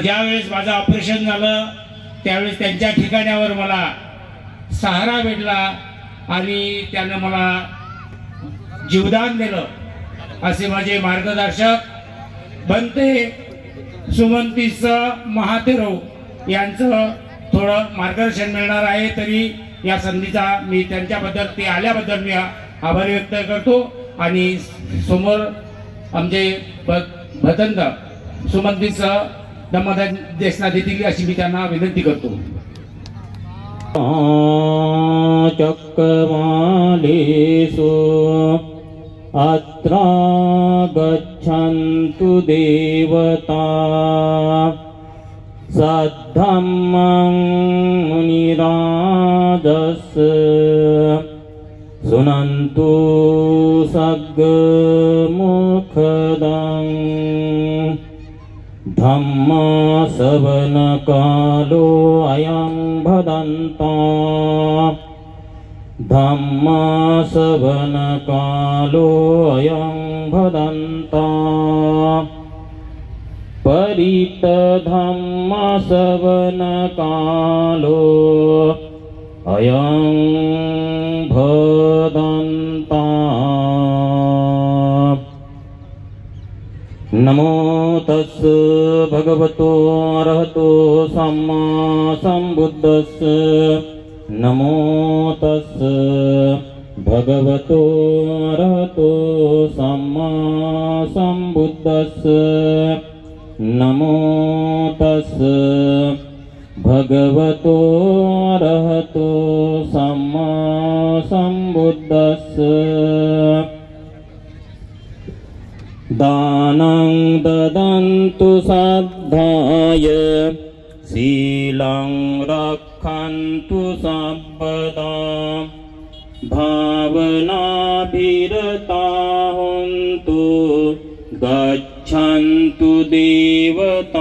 ज्यावेळेस माझं ऑपरेशन झालं त्यावेळेस त्यांच्या ठिकाणावर मला सहारा भेटला आणि त्याने मला जीवदान दिलं। असे माझे मार्गदर्शक बनते सुमंतीस महातेरव यांचं थोडं मार्गदर्शन मिळणार आहे। तरी या संधीचा मी त्यांच्याबद्दल ते आल्याबद्दल मी आभार व्यक्त करतो आणि समोर आमचे भदंत सुमंतीस दमदान देशना देतील अशी मी त्यांना विनंती करतो। चक्रवालेषु अत्रा गच्छन्तु देवता सद्धम्मं मुनिराजस् सुनन्तु सग्मुखदं धम्मश्रवणकालो अयं भदन्ता धम्मश्रवणकालो अयं भदन्ता परित धम्मश्रवणकालो अयं भदन्ता। नमो तस् भगवतो अरहतो सम्मा सम्बुद्धस्स नमो तस् भगवतो अरहतो सम्मा सम्बुद्धस्स नमो तस् भगवतो अरहतो सम्मा सम्बुद्धस्स। दानं ददन्तु सद्धाय शीलं रक्षन्तु सर्वदा भावनाभिरता हन्तु गच्छन्तु देवतागता।